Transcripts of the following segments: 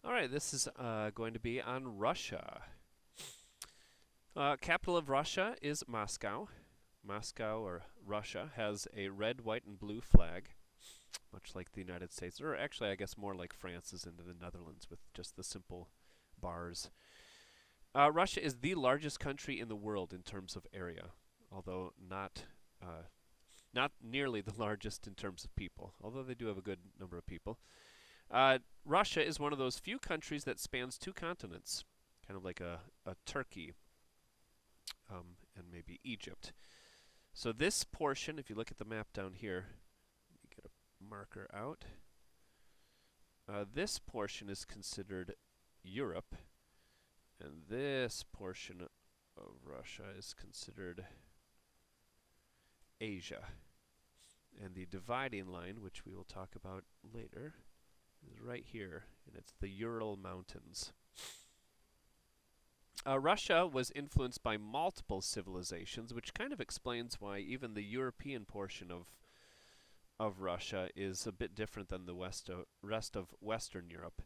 All right, this is going to be on Russia. Capital of Russia is Moscow. Moscow, or Russia, has a red, white, and blue flag, much like the United States, or actually, I guess more like France's and the Netherlands with just the simple bars. Russia is the largest country in the world in terms of area, although not nearly the largest in terms of people, although they do have a good number of people. Russia is one of those few countries that spans two continents, kind of like a Turkey and maybe Egypt. So this portion, if you look at the map down here, let me get a marker out. This portion is considered Europe, and this portion of Russia is considered Asia. And the dividing line, which we will talk about later, is right here, and it's the Ural Mountains. Russia was influenced by multiple civilizations, which kind of explains why even the European portion of Russia is a bit different than the rest of Western Europe.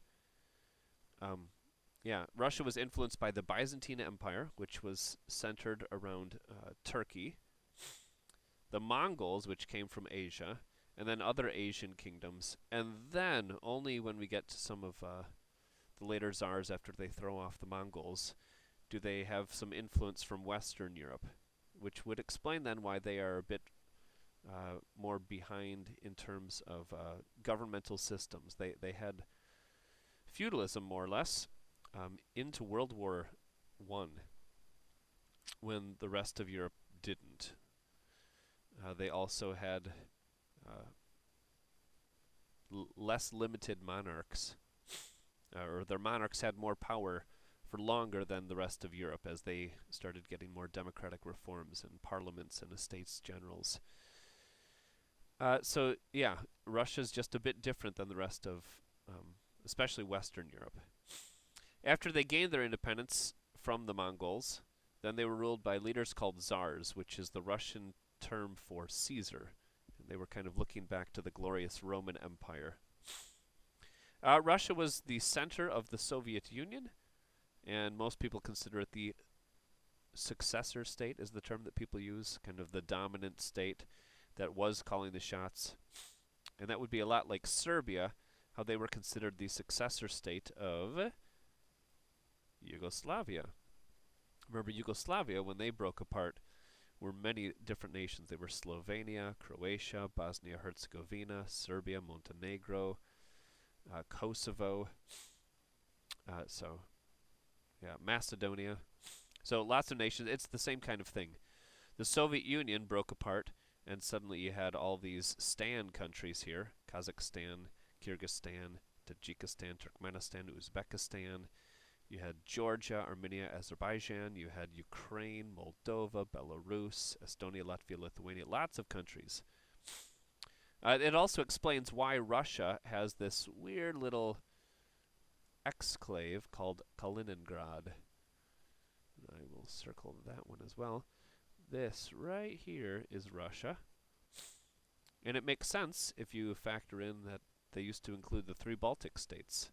Yeah, Russia was influenced by the Byzantine Empire, which was centered around Turkey, the Mongols, which came from Asia, and then other Asian kingdoms. And then, only when we get to some of the later czars after they throw off the Mongols, do they have some influence from Western Europe, which would explain then why they are a bit more behind in terms of governmental systems. They had feudalism, more or less, into World War I, when the rest of Europe didn't. They also had less limited monarchs, or their monarchs had more power for longer than the rest of Europe as they started getting more democratic reforms and parliaments and estates generals. So yeah, Russia's just a bit different than the rest of, especially Western Europe. After they gained their independence from the Mongols, then they were ruled by leaders called czars, which is the Russian term for Caesar. And they were kind of looking back to the glorious Roman Empire. Russia was the center of the Soviet Union, and most people consider it the successor state, is the term that people use, kind of the dominant state that was calling the shots. And that would be a lot like Serbia, how they were considered the successor state of Yugoslavia. Remember, Yugoslavia, when they broke apart, were many different nations. They were Slovenia, Croatia, Bosnia-Herzegovina, Serbia, Montenegro, Kosovo. Macedonia. So lots of nations. It's the same kind of thing. The Soviet Union broke apart, and suddenly you had all these Stan countries here: Kazakhstan, Kyrgyzstan, Tajikistan, Turkmenistan, Uzbekistan. You had Georgia, Armenia, Azerbaijan. You had Ukraine, Moldova, Belarus, Estonia, Latvia, Lithuania. Lots of countries. It also explains why Russia has this weird little exclave called Kaliningrad. I will circle that one as well. This right here is Russia. And it makes sense if you factor in that they used to include the three Baltic states.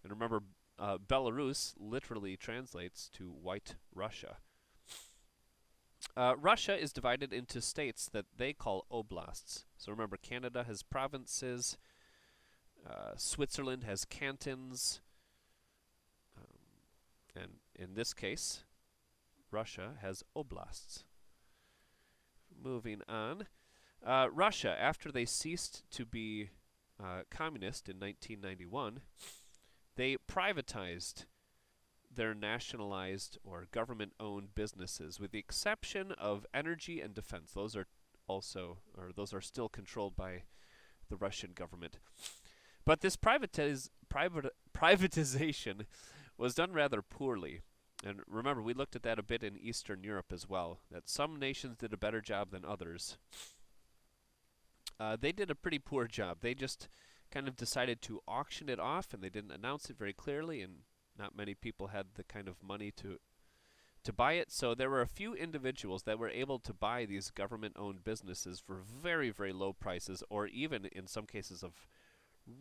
And remember, Belarus literally translates to White Russia. Russia is divided into states that they call oblasts. So remember, Canada has provinces, Switzerland has cantons, and in this case, Russia has oblasts. Moving on. Russia, after they ceased to be communist in 1991, they privatized their nationalized or government-owned businesses, with the exception of energy and defense. Those are still controlled by the Russian government. But this privatization was done rather poorly. And remember, we looked at that a bit in Eastern Europe as well, that some nations did a better job than others. They did a pretty poor job. They just kind of decided to auction it off, and they didn't announce it very clearly, and not many people had the kind of money to buy it. So there were a few individuals that were able to buy these government-owned businesses for very, very low prices, or even in some cases of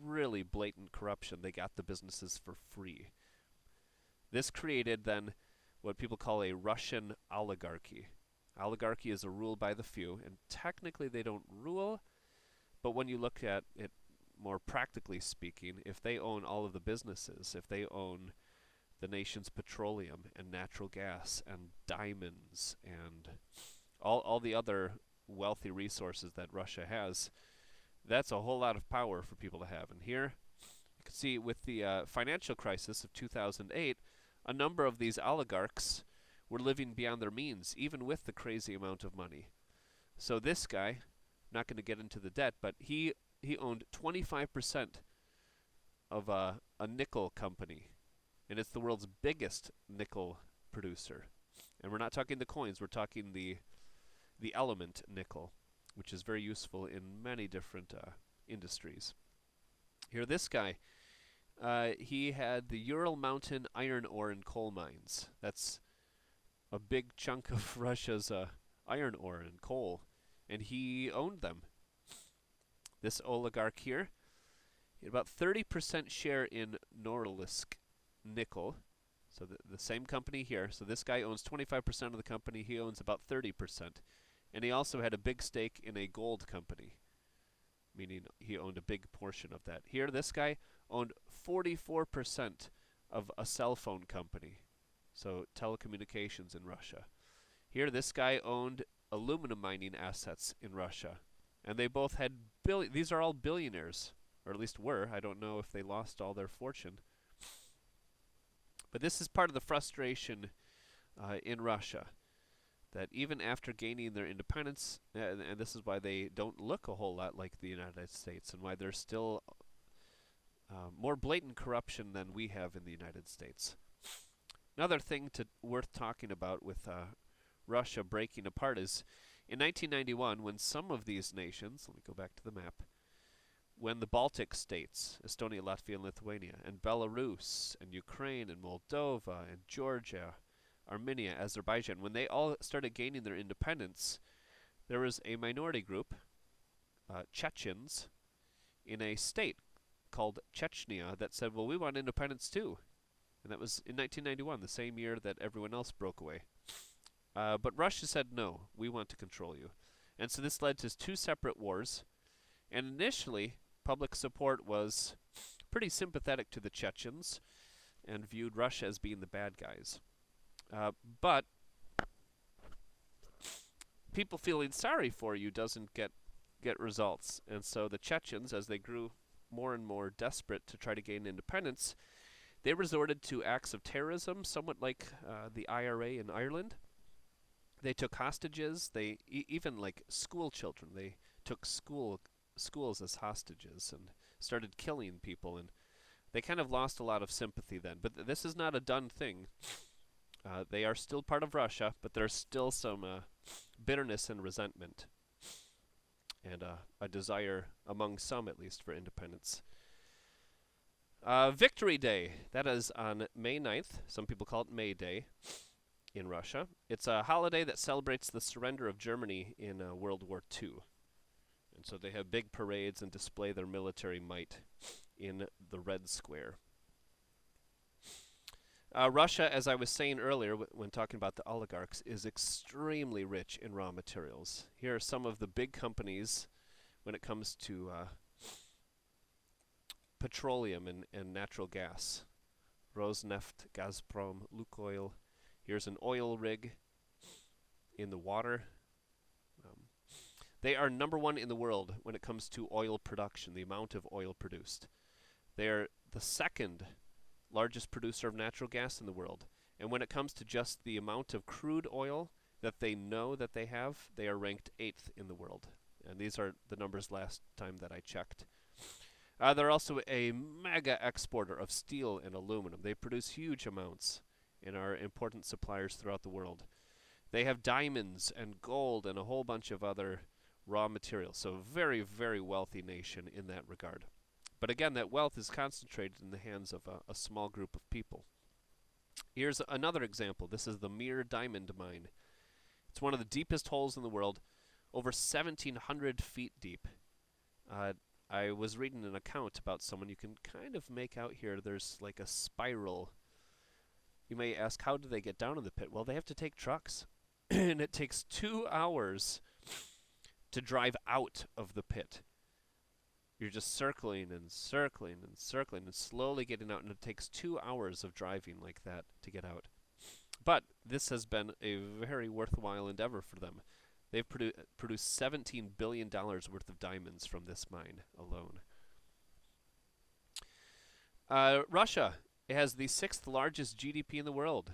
really blatant corruption. They got the businesses for free. This created then what people call a Russian oligarchy. Oligarchy is a rule by the few, and technically they don't rule, but when you look at it more practically speaking, if they own all of the businesses, if they own the nation's petroleum and natural gas and diamonds and all the other wealthy resources that Russia has, that's a whole lot of power for people to have. And here you can see with the financial crisis of 2008, a number of these oligarchs were living beyond their means, even with the crazy amount of money. So this guy, I'm not going to get into the debt, but he owned 25% of a nickel company, and it's the world's biggest nickel producer. And we're not talking the coins, we're talking the element nickel, which is very useful in many different industries. Here, this guy, he had the Ural Mountain iron ore and coal mines. That's a big chunk of Russia's iron ore and coal, and he owned them. This oligarch here, he had about 30% share in Norilsk nickel. So the same company here. So this guy owns 25% of the company. He owns about 30%. And he also had a big stake in a gold company, meaning he owned a big portion of that. Here, this guy owned 44% of a cell phone company, so telecommunications in Russia. Here, this guy owned aluminum mining assets in Russia, and they both had these are all billionaires, or at least were. I don't know if they lost all their fortune. But this is part of the frustration in Russia, that even after gaining their independence, and this is why they don't look a whole lot like the United States, and why there's still more blatant corruption than we have in the United States. Another thing worth talking about with Russia breaking apart is in 1991, when some of these nations, let me go back to the map, when the Baltic states, Estonia, Latvia, and Lithuania, and Belarus, and Ukraine, and Moldova, and Georgia, Armenia, Azerbaijan, when they all started gaining their independence, there was a minority group, Chechens, in a state called Chechnya that said, well, we want independence too. And that was in 1991, the same year that everyone else broke away. But Russia said, no, we want to control you. And so this led to two separate wars. And initially, public support was pretty sympathetic to the Chechens and viewed Russia as being the bad guys. But people feeling sorry for you doesn't get results. And so the Chechens, as they grew more and more desperate to try to gain independence, they resorted to acts of terrorism, somewhat like the IRA in Ireland. They took hostages. They even like school children. They took schools as hostages and started killing people. And they kind of lost a lot of sympathy then. But this is not a done thing. They are still part of Russia, but there's still some bitterness and resentment, and a desire among some, at least, for independence. Victory Day, that is on May 9th. Some people call it May Day in Russia. It's a holiday that celebrates the surrender of Germany in World War II. And so they have big parades and display their military might in the Red Square. Russia, as I was saying earlier when talking about the oligarchs, is extremely rich in raw materials. Here are some of the big companies when it comes to petroleum and natural gas. Rosneft, Gazprom, Lukoil. Here's an oil rig in the water. They are number one in the world when it comes to oil production, the amount of oil produced. They are the second largest producer of natural gas in the world. And when it comes to just the amount of crude oil that they know that they have, they are ranked 8th in the world. And these are the numbers last time that I checked. They're also a mega exporter of steel and aluminum. They produce huge amounts and are important suppliers throughout the world. They have diamonds and gold and a whole bunch of other raw materials. So very, very wealthy nation in that regard. But again, that wealth is concentrated in the hands of a small group of people. Here's another example. This is the Mir Diamond Mine. It's one of the deepest holes in the world, over 1,700 feet deep. I was reading an account about someone. You can kind of make out here there's like a spiral. You may ask, how do they get down in the pit? Well, they have to take trucks. And it takes 2 hours to drive out of the pit. You're just circling and circling and circling and slowly getting out, and it takes 2 hours of driving like that to get out. But this has been a very worthwhile endeavor for them. They've produced $17 billion worth of diamonds from this mine alone. Russia, it has the 6th largest GDP in the world.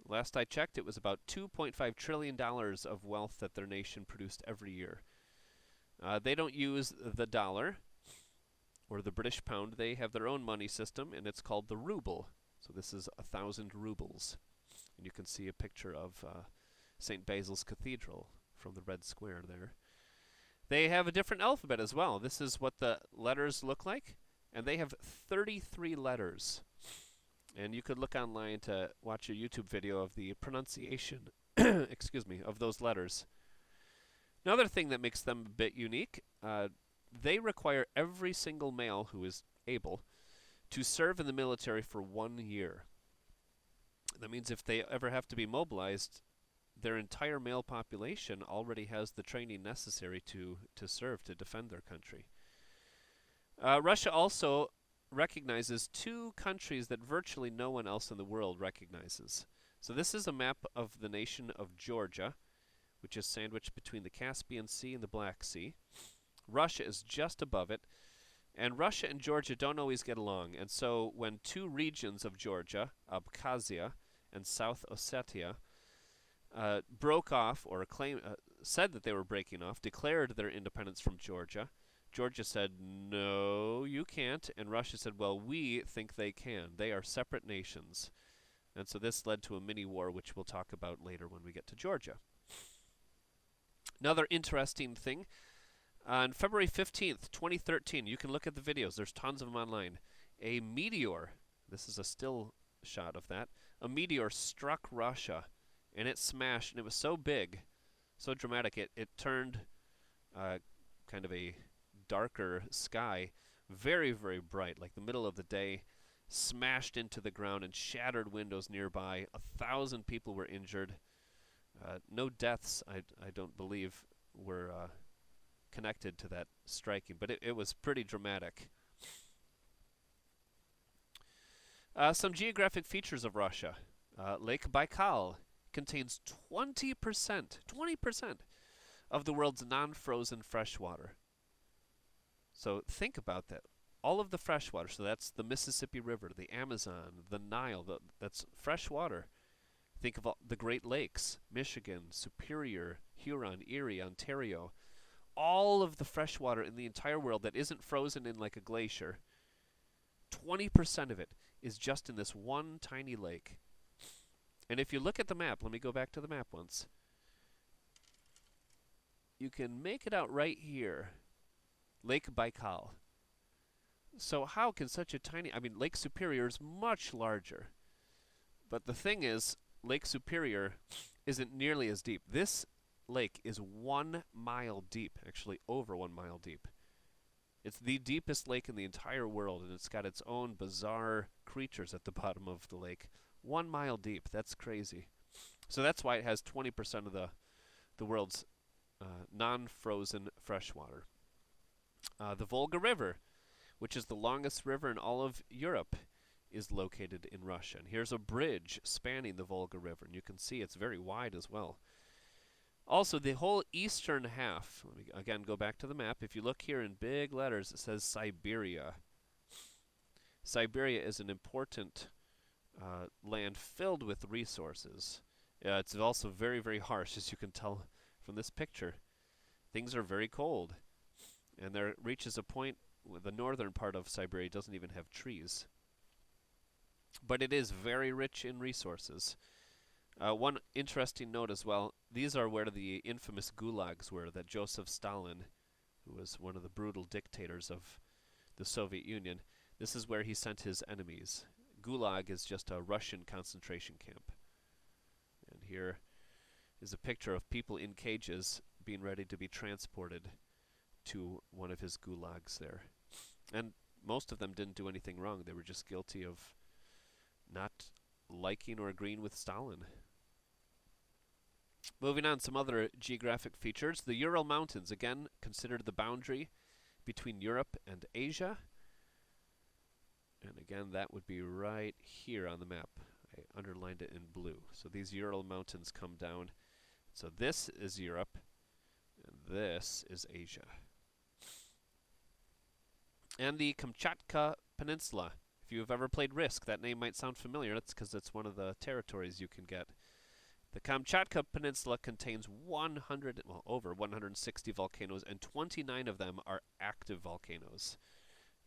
Last I checked, it was about $2.5 trillion of wealth that their nation produced every year. They don't use the dollar or the British pound. They have their own money system, and it's called the ruble. So this is 1,000 rubles. And you can see a picture of St. Basil's Cathedral from the red square there. They have a different alphabet as well. This is what the letters look like, and they have 33 letters. And you could look online to watch a YouTube video of the pronunciation excuse me, of those letters. Another thing that makes them a bit unique, they require every single male who is able to serve in the military for 1 year. That means if they ever have to be mobilized, their entire male population already has the training necessary to serve, to defend their country. Russia also recognizes 2 countries that virtually no one else in the world recognizes. So this is a map of the nation of Georgia, which is sandwiched between the Caspian Sea and the Black Sea. Russia is just above it, and Russia and Georgia don't always get along. And so when 2 regions of Georgia, Abkhazia and South Ossetia, broke off or said that they were breaking off, declared their independence from Georgia, Georgia said, no, you can't. And Russia said, well, we think they can. They are separate nations. And so this led to a mini-war, which we'll talk about later when we get to Georgia. Another interesting thing, on February 15th, 2013, you can look at the videos. There's tons of them online. A meteor, this is a still shot of that, a meteor struck Russia, and it smashed, and it was so big, so dramatic, it turned kind of a darker sky very, very bright, like the middle of the day, smashed into the ground and shattered windows nearby. 1,000 people were injured. No deaths, I don't believe, were connected to that striking, but it was pretty dramatic. Some geographic features of Russia. Lake Baikal contains 20% of the world's non-frozen fresh water. So think about that. All of the fresh water, so that's the Mississippi River, the Amazon, the Nile, that's fresh water. Think of all the Great Lakes, Michigan, Superior, Huron, Erie, Ontario. All of the fresh water in the entire world that isn't frozen in like a glacier, 20% of it is just in this one tiny lake. And if you look at the map, let me go back to the map once. You can make it out right here. Lake Baikal. So how can such a tiny, Lake Superior is much larger. But the thing is, Lake Superior isn't nearly as deep. This lake is 1 mile deep, actually over 1 mile deep. It's the deepest lake in the entire world, and it's got its own bizarre creatures at the bottom of the lake. 1 mile deep, that's crazy. So that's why it has 20% of the world's non-frozen freshwater. The Volga River, which is the longest river in all of Europe, is located in Russia. And here's a bridge spanning the Volga River, and you can see it's very wide as well. Also, the whole eastern half, let me again go back to the map. If you look here in big letters, it says Siberia. Siberia is an important land filled with resources. It's also very, very harsh, as you can tell from this picture. Things are very cold. And there reaches a point where the northern part of Siberia doesn't even have trees. But it is very rich in resources. One interesting note as well, these are where the infamous gulags were that Joseph Stalin, who was one of the brutal dictators of the Soviet Union, this is where he sent his enemies. Gulag is just a Russian concentration camp. And here is a picture of people in cages being ready to be transported to one of his gulags there. And most of them didn't do anything wrong. They were just guilty of not liking or agreeing with Stalin. Moving on, some other geographic features. The Ural Mountains, again, considered the boundary between Europe and Asia. And again, that would be right here on the map. I underlined it in blue. So these Ural Mountains come down. So this is Europe, and this is Asia. And the Kamchatka Peninsula. If you've ever played Risk, that name might sound familiar. That's because it's one of the territories you can get. The Kamchatka Peninsula contains over 160 volcanoes, and 29 of them are active volcanoes.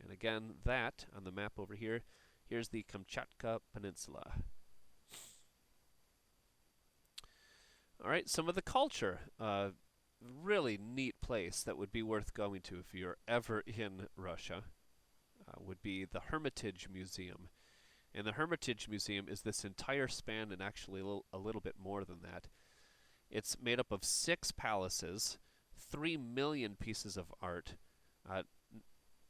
And again, that, on the map over here, here's the Kamchatka Peninsula. All right, some of the culture. Really neat place that would be worth going to if you're ever in Russia would be the Hermitage Museum. And the Hermitage Museum is this entire span, and actually a little bit more than that. It's made up of 6 palaces, 3 million pieces of art.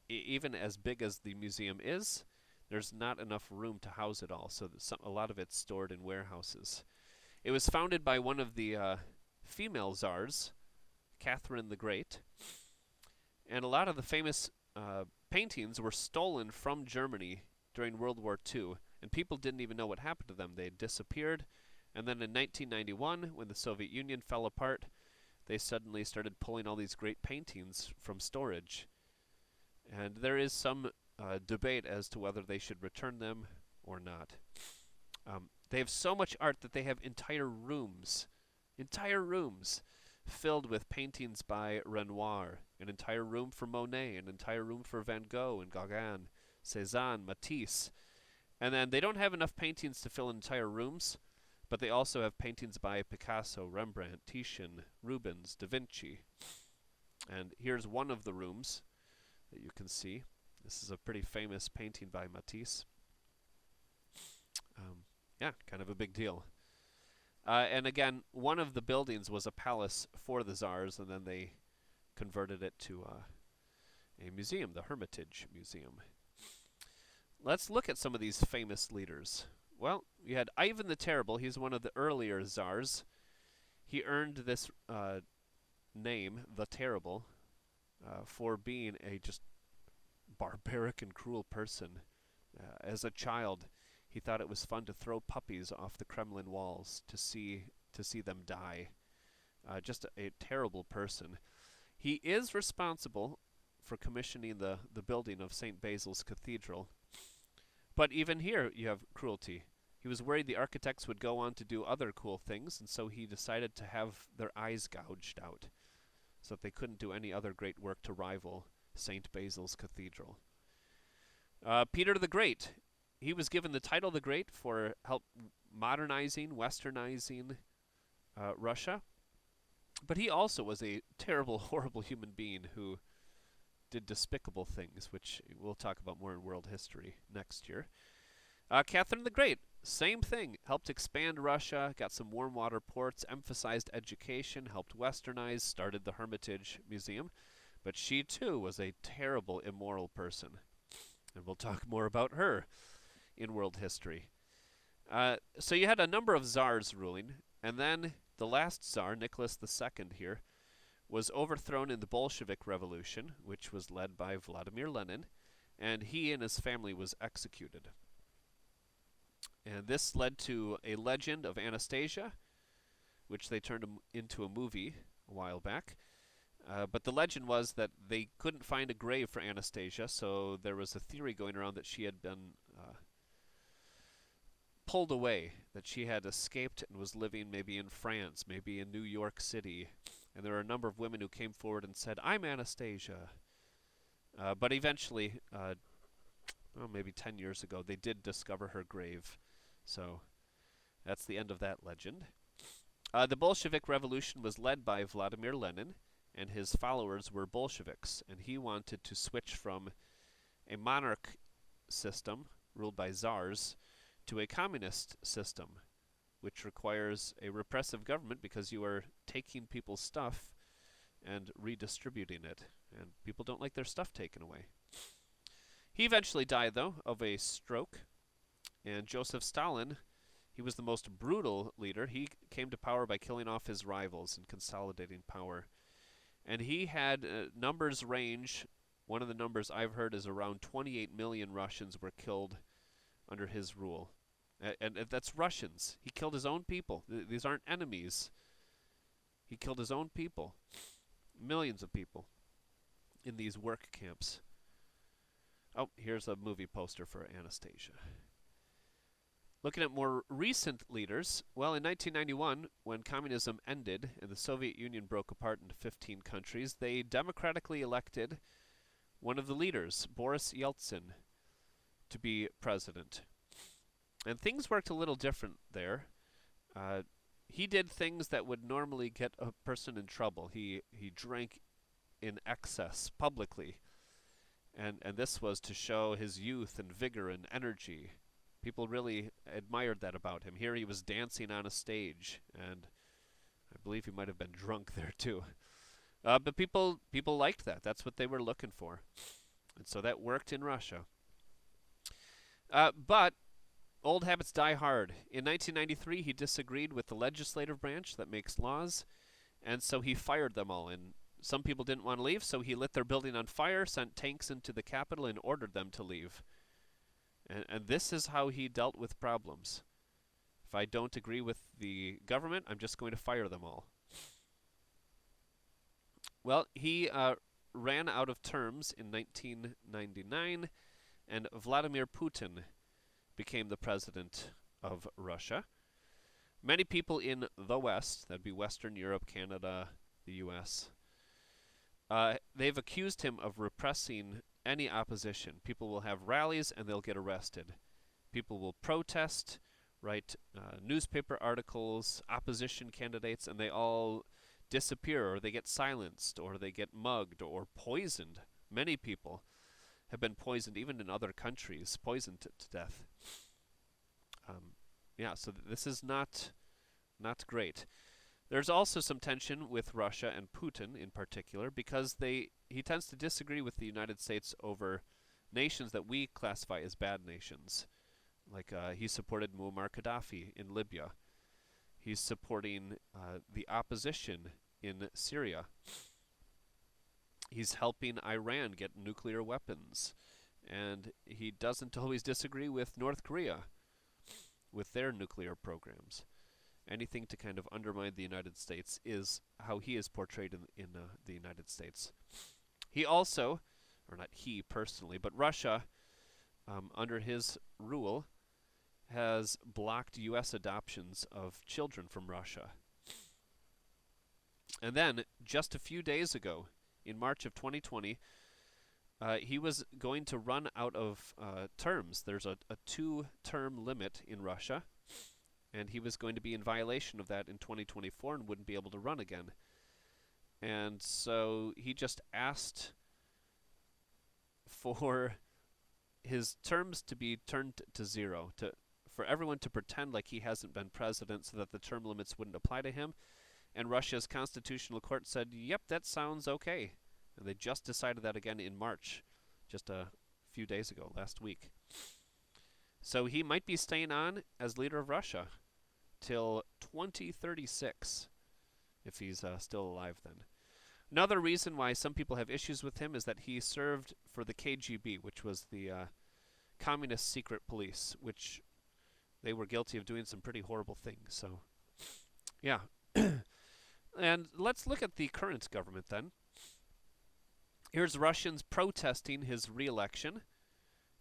Even as big as the museum is, there's not enough room to house it all, so a lot of it's stored in warehouses. It was founded by one of the female czars, Catherine the Great, and a lot of the famous paintings were stolen from Germany during World War II, and people didn't even know what happened to them. They had disappeared, and then in 1991, when the Soviet Union fell apart, they suddenly started pulling all these great paintings from storage. And there is some debate as to whether they should return them or not. They have so much art that they have entire rooms filled with paintings by Renoir, an entire room for Monet, an entire room for Van Gogh and Gauguin, Cézanne, Matisse. And then they don't have enough paintings to fill entire rooms, but they also have paintings by Picasso, Rembrandt, Titian, Rubens, Da Vinci. And here's one of the rooms that you can see. This is a pretty famous painting by Matisse. Yeah, kind of a big deal. And again, one of the buildings was a palace for the czars, and then they converted it to a museum, the Hermitage Museum. Let's look at some of these famous leaders. Well, you had Ivan the Terrible. He's one of the earlier czars. He earned this name, the Terrible, for being a just barbaric and cruel person. As a child, he thought it was fun to throw puppies off the Kremlin walls to see them die. Just a terrible person. He is responsible for commissioning the building of St. Basil's Cathedral. But even here, you have cruelty. He was worried the architects would go on to do other cool things, and so he decided to have their eyes gouged out so that they couldn't do any other great work to rival St. Basil's Cathedral. Peter the Great. He was given the title the Great for help modernizing, westernizing Russia. But he also was a terrible, horrible human being who did despicable things, which we'll talk about more in world history next year. Catherine the Great, same thing. Helped expand Russia, got some warm water ports, emphasized education, helped westernize, started the Hermitage Museum. But she, too, was a terrible, immoral person. And we'll talk more about her in world history. So you had a number of czars ruling, and then the last czar, Nicholas II here, was overthrown in the Bolshevik Revolution, which was led by Vladimir Lenin, and he and his family was executed. And this led to a legend of Anastasia, which they turned into a movie a while back. But the legend was that they couldn't find a grave for Anastasia, so there was a theory going around that she had been pulled away, that she had escaped and was living maybe in France, maybe in New York City. And there were a number of women who came forward and said, "I'm Anastasia." But eventually, maybe 10 years ago, they did discover her grave. So that's the end of that legend. The Bolshevik Revolution was led by Vladimir Lenin, and his followers were Bolsheviks, and he wanted to switch from a monarch system ruled by czars to a communist system, which requires a repressive government because you are taking people's stuff and redistributing it, and people don't like their stuff taken away. He eventually died, though, of a stroke. And Joseph Stalin, he was the most brutal leader. He came to power by killing off his rivals and consolidating power. And he had numbers range. One of the numbers I've heard is around 28 million Russians were killed under his rule. And that's Russians. He killed his own people. These aren't enemies. He killed his own people. Millions of people in these work camps. Oh, here's a movie poster for Anastasia. Looking at more recent leaders, well, in 1991, when communism ended and the Soviet Union broke apart into 15 countries, they democratically elected one of the leaders, Boris Yeltsin, to be president. And things worked a little different there. He did things that would normally get a person in trouble. He drank in excess publicly. And this was to show his youth and vigor and energy. People really admired that about him. Here he was dancing on a stage, and I believe he might have been drunk there too. But people liked that. That's what they were looking for. And so that worked in Russia. But old habits die hard. In 1993, he disagreed with the legislative branch that makes laws, and so he fired them all. And some people didn't want to leave, so he lit their building on fire, sent tanks into the capital, and ordered them to leave. And this is how he dealt with problems. If I don't agree with the government, I'm just going to fire them all. Well, he ran out of terms in 1999, and Vladimir Putin became the president of Russia. Many people in the West, that'd be Western Europe, Canada, the US, they've accused him of repressing any opposition. People will have rallies and they'll get arrested. People will protest, write newspaper articles, opposition candidates, and they all disappear, or they get silenced, or they get mugged, or poisoned. Many people have been poisoned, even in other countries, poisoned to death. Yeah, so this is not great. There's also some tension with Russia and Putin in particular, because he tends to disagree with the United States over nations that we classify as bad nations. Like he supported Muammar Gaddafi in Libya. He's supporting the opposition in Syria. He's helping Iran get nuclear weapons. And he doesn't always disagree with North Korea with their nuclear programs. Anything to kind of undermine the United States is how he is portrayed in the United States. He also, or not he personally, but Russia, under his rule, has blocked U.S. adoptions of children from Russia. And then, just a few days ago, in March of 2020, he was going to run out of terms. There's a 2-term limit in Russia, and he was going to be in violation of that in 2024 and wouldn't be able to run again. And so he just asked for his terms to be turned to 0, for everyone to pretend like he hasn't been president so that the term limits wouldn't apply to him. And Russia's constitutional court said, yep, that sounds okay. And they just decided that again in March, just a few days ago, last week. So he might be staying on as leader of Russia till 2036, if he's still alive then. Another reason why some people have issues with him is that he served for the KGB, which was the communist secret police, which they were guilty of doing some pretty horrible things. So, yeah. And let's look at the current government then. Here's Russians protesting his re-election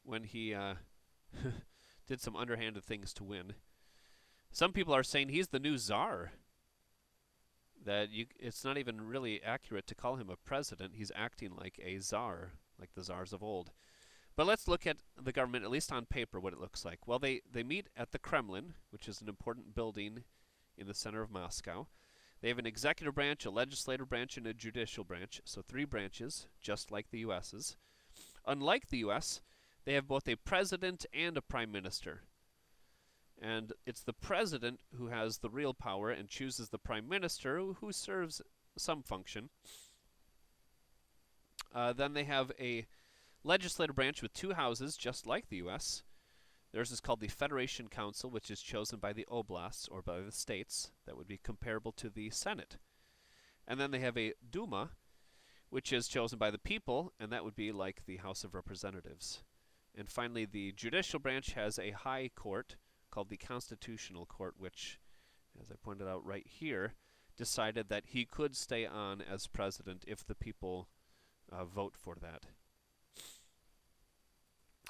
when he did some underhanded things to win. Some people are saying he's the new czar. That it's not even really accurate to call him a president. He's acting like a czar, like the czars of old. But let's look at the government, at least on paper, what it looks like. Well, they meet at the Kremlin, which is an important building in the center of Moscow. They have an executive branch, a legislative branch, and a judicial branch. So 3 branches, just like the U.S.'s. Unlike the U.S., they have both a president and a prime minister. And it's the president who has the real power and chooses the prime minister, who serves some function. Then they have a Legislative branch with two houses, just like the U.S. Theirs is called the Federation Council, which is chosen by the oblasts, or by the states. That would be comparable to the Senate. And then they have a Duma, which is chosen by the people, and that would be like the House of Representatives. And finally, the judicial branch has a high court called the Constitutional Court, which, as I pointed out right here, decided that he could stay on as president if the people vote for that.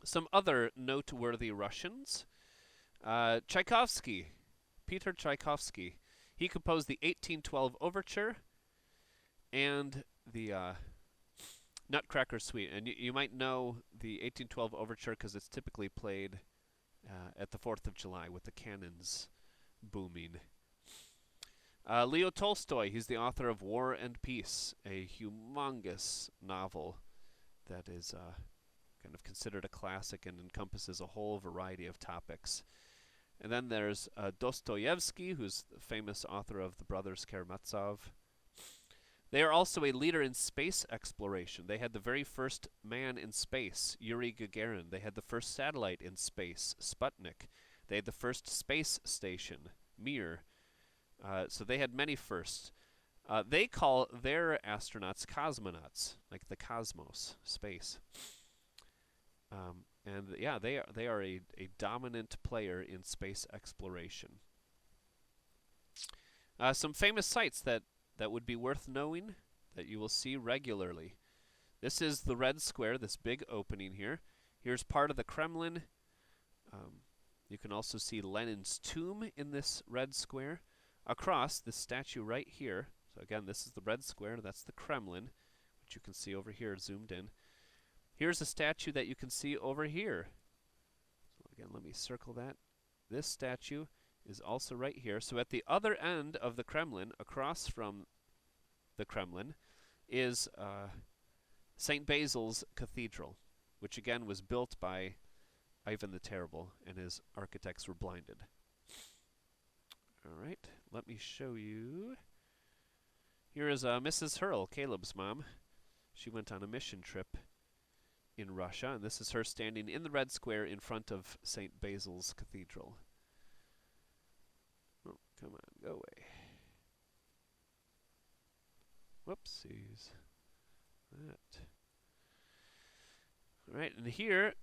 Some other noteworthy Russians. Tchaikovsky, Peter Tchaikovsky. He composed the 1812 Overture and the Nutcracker Suite. And you might know the 1812 Overture because it's typically played at the 4th of July with the cannons booming. Leo Tolstoy, he's the author of War and Peace, a humongous novel that is kind of considered a classic and encompasses a whole variety of topics. And then there's Dostoevsky, who's the famous author of The Brothers Karamazov. They are also a leader in space exploration. They had the very first man in space, Yuri Gagarin. They had the first satellite in space, Sputnik. They had the first space station, Mir. So they had many firsts. They call their astronauts cosmonauts, like the cosmos, space. And yeah, they are a dominant player in space exploration. Some famous sites that would be worth knowing that you will see regularly. This is the Red Square, this big opening here. Here's part of the Kremlin. You can also see Lenin's tomb in this Red Square. Across, this statue right here. So again, this is the Red Square. That's the Kremlin, which you can see over here zoomed in. Here's a statue that you can see over here. So again, let me circle that. This statue is also right here. So at the other end of the Kremlin, across from the Kremlin, is St. Basil's Cathedral, which again was built by Ivan the Terrible, and his architects were blinded. All right, let me show you. Here is Mrs. Hurl, Caleb's mom. She went on a mission trip in Russia, and this is her standing in the Red Square in front of St. Basil's Cathedral. Oh, come on, go away. Whoopsies. That. All right, and here's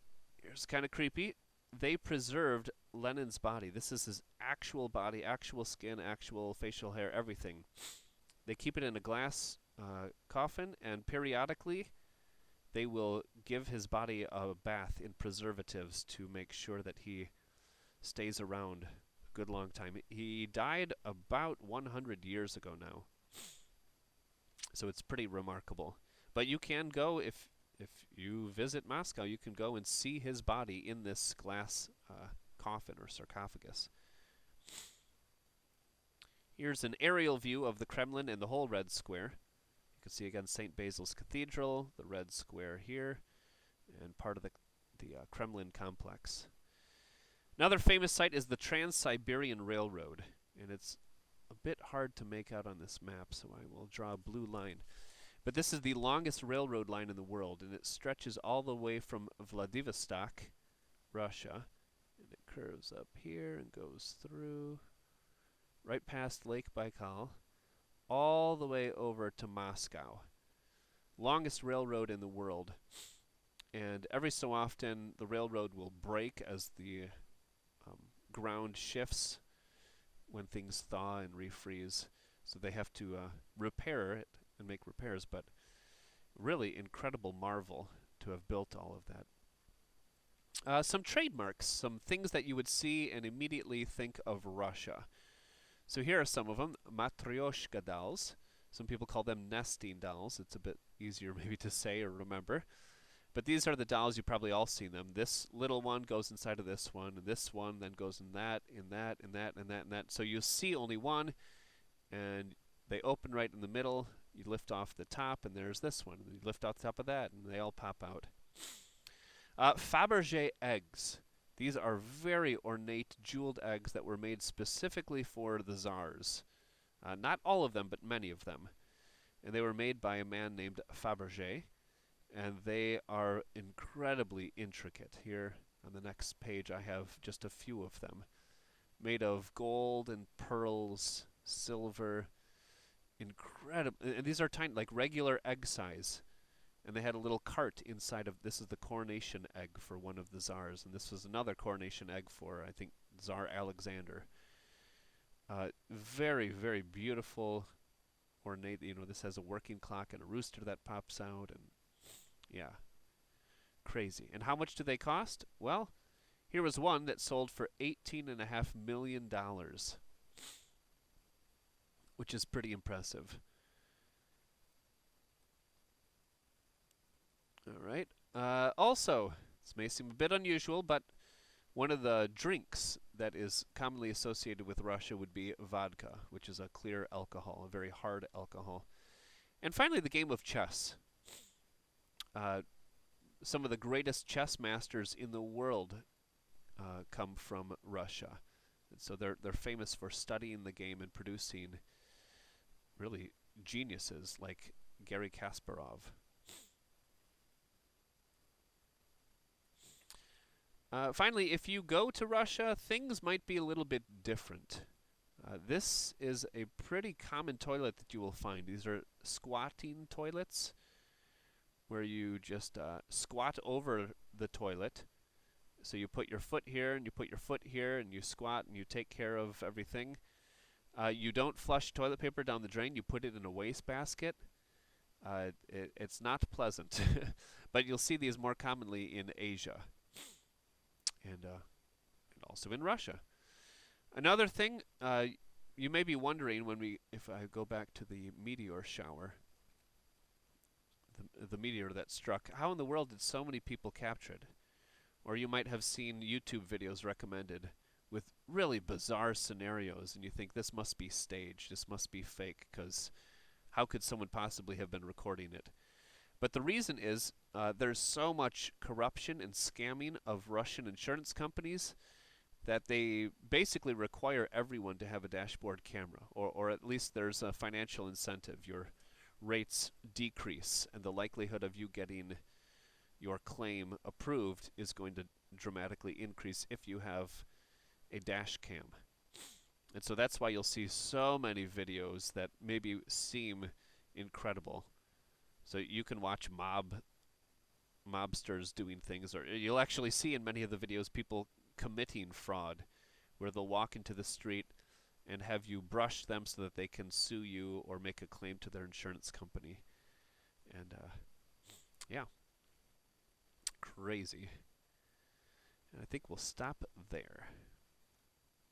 kind of creepy. They preserved Lenin's body. This is his actual body, actual skin, actual facial hair, everything. They keep it in a glass coffin, and periodically they will give his body a bath in preservatives to make sure that he stays around a good long time. He died about 100 years ago now, so it's pretty remarkable. But you can go, if you visit Moscow, you can go and see his body in this glass coffin or sarcophagus. Here's an aerial view of the Kremlin and the whole Red Square. You can see again St. Basil's Cathedral, the Red Square here, and part of the Kremlin complex. Another famous site is the Trans-Siberian Railroad, and it's a bit hard to make out on this map, so I will draw a blue line. But this is the longest railroad line in the world, and it stretches all the way from Vladivostok, Russia, and it curves up here and goes through, right past Lake Baikal, all the way over to Moscow. Longest railroad in the world. And every so often, the railroad will break as the ground shifts when things thaw and refreeze. So they have to repair it and make repairs, but really incredible marvel to have built all of that. Some trademarks, some things that you would see and immediately think of Russia. So here are some of them. Matryoshka dolls. Some people call them nesting dolls. It's a bit easier maybe to say or remember. But these are the dolls, you've probably all seen them. This little one goes inside of this one, and this one then goes in that, in that, in that, and that, and that. So you see only one, and they open right in the middle. You lift off the top, and there's this one. And you lift off the top of that, and they all pop out. Fabergé eggs. These are very ornate jeweled eggs that were made specifically for the Tsars. Not all of them, but many of them. And they were made by a man named Fabergé. and they are incredibly intricate. Here on the next page, I have just a few of them, made of gold and pearls, silver, incredible. And these are tiny, like regular egg size. And they had a little cart inside of this is the coronation egg for one of the czars, and this was another coronation egg for I think Tsar Alexander. Very very beautiful, ornate. You know, this has a working clock and a rooster that pops out, and yeah, crazy. And how much do they cost? Well, here was one that sold for $18.5 million, which is pretty impressive. All right. Also, this may seem a bit unusual, but one of the drinks that is commonly associated with Russia would be vodka, which is a clear alcohol, a very hard alcohol. And finally, the game of chess. Uh, some of the greatest chess masters in the world come from Russia. And so they're famous for studying the game and producing really geniuses like Garry Kasparov. Finally, if you go to Russia, things might be a little bit different. This is a pretty common toilet that you will find. These are squatting toilets where you just squat over the toilet. So you put your foot here and you put your foot here and you squat and you take care of everything. You don't flush toilet paper down the drain. You put it in a wastebasket. It's not pleasant, but you'll see these more commonly in Asia and also in Russia. Another thing, you may be wondering if I go back to the meteor shower, the meteor that struck, how in the world did so many people capture it? Or you might have seen YouTube videos recommended with really bizarre scenarios, and you think this must be staged, this must be fake, because how could someone possibly have been recording it? But the reason is there's so much corruption and scamming of Russian insurance companies that they basically require everyone to have a dashboard camera, or at least there's a financial incentive. Your rates decrease, and the likelihood of you getting your claim approved is going to dramatically increase if you have a dash cam. And so that's why you'll see so many videos that maybe seem incredible. So you can watch mobsters doing things, or you'll actually see in many of the videos people committing fraud, where they'll walk into the street and have you brush them so that they can sue you or make a claim to their insurance company. And yeah, crazy. And I think we'll stop there.